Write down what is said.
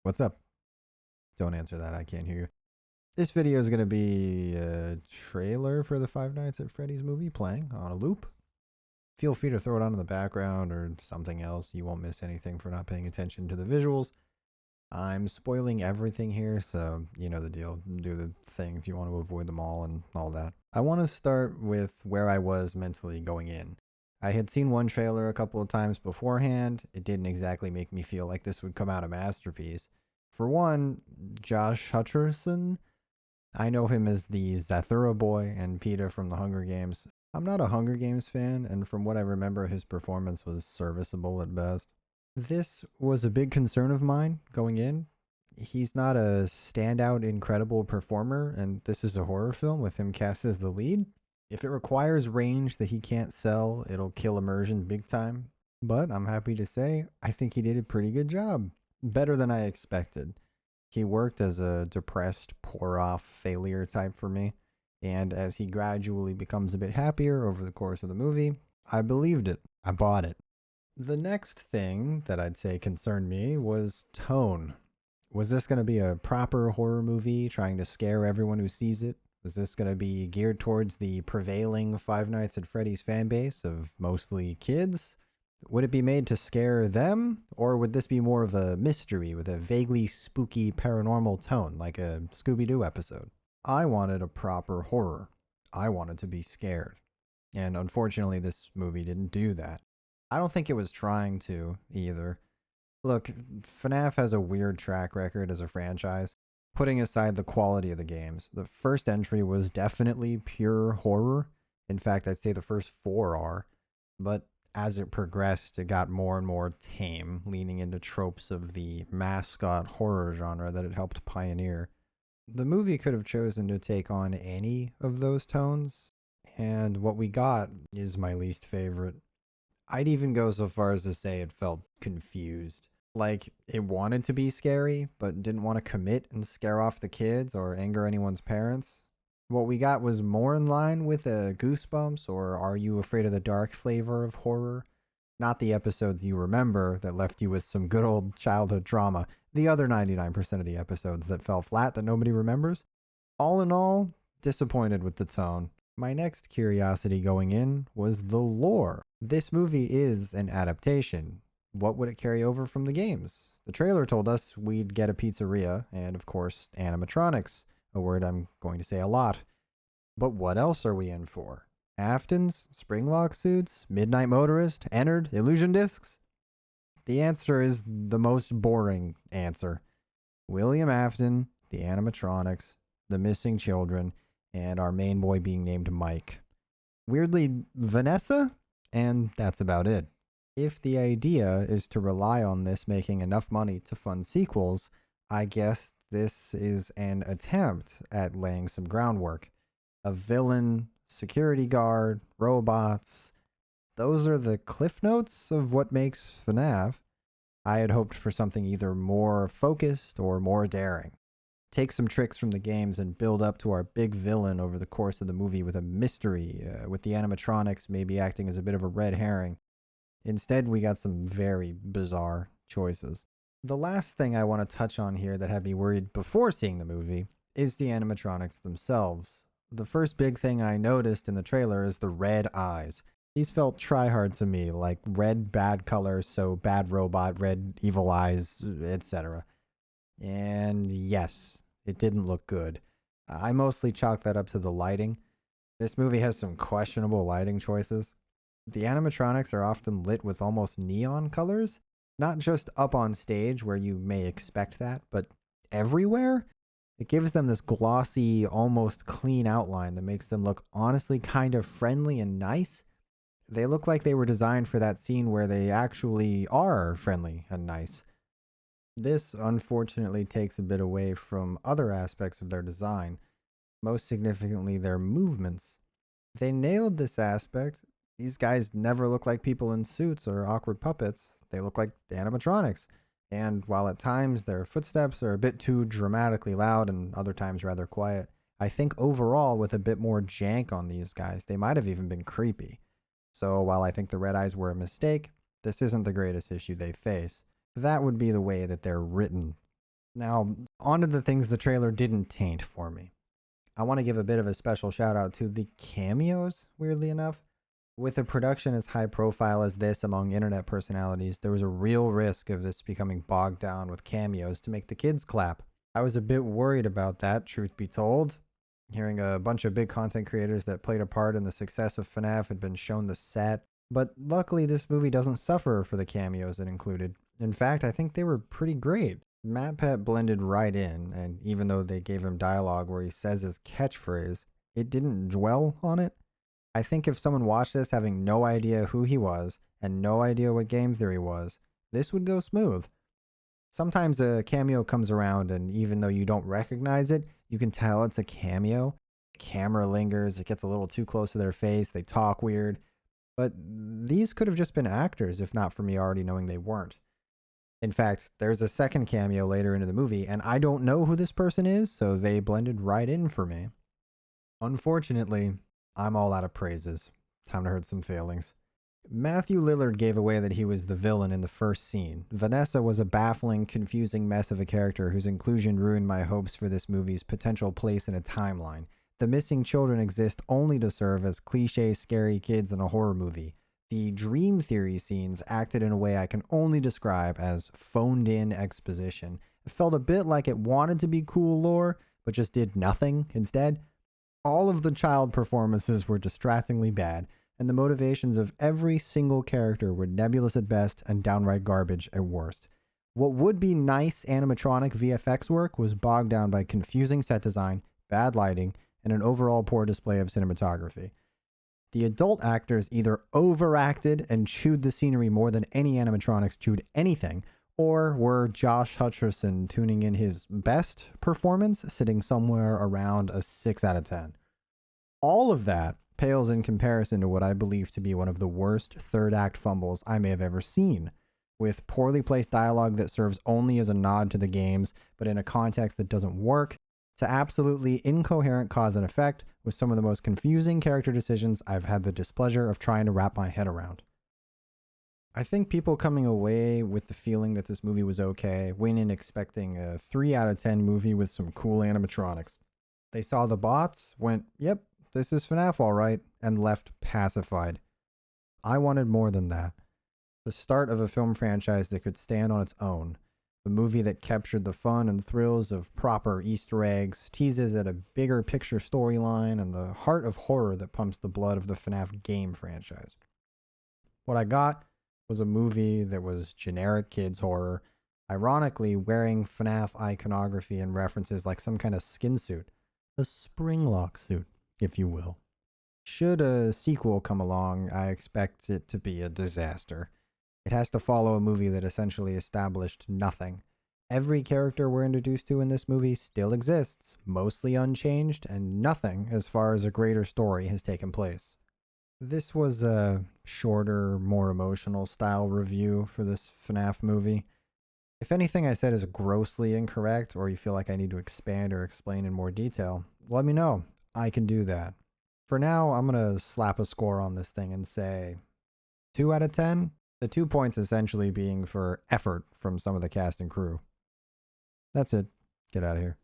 What's up? Don't answer that. I can't hear you. This video is going to be a trailer for the Five Nights at Freddy's movie playing on a loop. Feel free to throw it on in the background or something else. You won't miss anything for not paying attention to the visuals. I'm spoiling everything here, so you know the deal. Do the thing if you want to avoid them all and all that. I want to start with where I was mentally going in. I had seen one trailer a couple of times beforehand. It didn't exactly make me feel like this would come out a masterpiece. For one, Josh Hutcherson. I know him as the Zathura boy and Peeta from the Hunger Games. I'm not a Hunger Games fan, and from what I remember, his performance was serviceable at best. This was a big concern of mine going in. He's not a standout, incredible performer, and this is a horror film with him cast as the lead. If it requires range that he can't sell, it'll kill immersion big time. But I'm happy to say, I think he did a pretty good job. Better than I expected. He worked as a depressed, poor off failure type for me, and as he gradually becomes a bit happier over the course of the movie, I believed it. I bought it. The next thing that I'd say concerned me was tone. Was this going to be a proper horror movie trying to scare everyone who sees it? Was this going to be geared towards the prevailing Five Nights at Freddy's fan base of mostly kids? Would it be made to scare them, or would this be more of a mystery with a vaguely spooky paranormal tone, like a Scooby-Doo episode? I wanted a proper horror. I wanted to be scared. And unfortunately, this movie didn't do that. I don't think it was trying to, either. Look, FnaF has a weird track record as a franchise. Putting aside the quality of the games, the first entry was definitely pure horror. In fact, I'd say the first four are. But as it progressed, it got more and more tame, leaning into tropes of the mascot horror genre that it helped pioneer. The movie could have chosen to take on any of those tones, and what we got is my least favorite. I'd even go so far as to say it felt confused. Like, it wanted to be scary, but didn't want to commit and scare off the kids or anger anyone's parents. What we got was more in line with a Goosebumps or Are You Afraid of the Dark flavor of horror. Not the episodes you remember that left you with some good old childhood trauma. The other 99% of the episodes that fell flat that nobody remembers. All in all, disappointed with the tone. My next curiosity going in was the lore. This movie is an adaptation. What would it carry over from the games? The trailer told us we'd get a pizzeria and, of course, animatronics. A word I'm going to say a lot. But what else are we in for? Aftons? Springlock suits? Midnight Motorist? Ennard? Illusion discs? The answer is the most boring answer. William Afton, the animatronics, the missing children, and our main boy being named Mike. Weirdly, Vanessa? And that's about it. If the idea is to rely on this making enough money to fund sequels, I guess this is an attempt at laying some groundwork. A villain, security guard, robots. Those are the cliff notes of what makes FNAF. I had hoped for something either more focused or more daring. Take some tricks from the games and build up to our big villain over the course of the movie with a mystery, with the animatronics maybe acting as a bit of a red herring. Instead, we got some very bizarre choices. The last thing I want to touch on here that had me worried before seeing the movie is the animatronics themselves. The first big thing I noticed in the trailer is the red eyes. These felt try-hard to me, like red bad color, so bad robot, red evil eyes, etc. And yes, it didn't look good. I mostly chalk that up to the lighting. This movie has some questionable lighting choices. The animatronics are often lit with almost neon colors. Not just up on stage where you may expect that, but everywhere. It gives them this glossy, almost clean outline that makes them look honestly kind of friendly and nice. They look like they were designed for that scene where they actually are friendly and nice. This, unfortunately, takes a bit away from other aspects of their design, most significantly their movements. They nailed this aspect. These guys never look like people in suits or awkward puppets. They look like animatronics. And while at times their footsteps are a bit too dramatically loud and other times rather quiet, I think overall with a bit more jank on these guys, they might have even been creepy. So while I think the red eyes were a mistake, this isn't the greatest issue they face. That would be the way that they're written. Now, on to the things the trailer didn't taint for me. I want to give a bit of a special shout out to the cameos, weirdly enough. With a production as high profile as this among internet personalities, there was a real risk of this becoming bogged down with cameos to make the kids clap. I was a bit worried about that, truth be told. Hearing a bunch of big content creators that played a part in the success of FNAF had been shown the set, but luckily this movie doesn't suffer for the cameos it included. In fact, I think they were pretty great. MatPat blended right in, and even though they gave him dialogue where he says his catchphrase, it didn't dwell on it. I think if someone watched this having no idea who he was and no idea what game theory was, this would go smooth. Sometimes a cameo comes around, and even though you don't recognize it, you can tell it's a cameo. The camera lingers, it gets a little too close to their face, they talk weird. But these could have just been actors, if not for me already knowing they weren't. In fact, there's a second cameo later into the movie, and I don't know who this person is, so they blended right in for me. Unfortunately, I'm all out of praises. Time to hurt some feelings. Matthew Lillard gave away that he was the villain in the first scene. Vanessa was a baffling, confusing mess of a character whose inclusion ruined my hopes for this movie's potential place in a timeline. The missing children exist only to serve as cliché scary kids in a horror movie. The dream theory scenes acted in a way I can only describe as phoned-in exposition. It felt a bit like it wanted to be cool lore, but just did nothing instead. All of the child performances were distractingly bad, and the motivations of every single character were nebulous at best and downright garbage at worst. What would be nice animatronic VFX work was bogged down by confusing set design, bad lighting, and an overall poor display of cinematography. The adult actors either overacted and chewed the scenery more than any animatronics chewed anything, or were Josh Hutcherson tuning in his best performance, sitting somewhere around a 6 out of 10. All of that pales in comparison to what I believe to be one of the worst third act fumbles I may have ever seen, with poorly placed dialogue that serves only as a nod to the games, but in a context that doesn't work, to absolutely incoherent cause and effect, with some of the most confusing character decisions I've had the displeasure of trying to wrap my head around. I think people coming away with the feeling that this movie was okay went in expecting a 3 out of 10 movie with some cool animatronics. They saw the bots, went, yep, this is FNAF all right, and left pacified. I wanted more than that. The start of a film franchise that could stand on its own. The movie that captured the fun and thrills of proper Easter eggs, teases at a bigger picture storyline, and the heart of horror that pumps the blood of the FNAF game franchise. What I got was a movie that was generic kids horror, ironically wearing FNAF iconography and references like some kind of skin suit. A springlock suit, if you will. Should a sequel come along, I expect it to be a disaster. It has to follow a movie that essentially established nothing. Every character we're introduced to in this movie still exists, mostly unchanged, and nothing as far as a greater story has taken place. This was a shorter, more emotional style review for this FNAF movie. If anything I said is grossly incorrect, or you feel like I need to expand or explain in more detail, let me know. I can do that. For now, I'm going to slap a score on this thing and say 2 out of 10. The 2 points essentially being for effort from some of the cast and crew. That's it. Get out of here.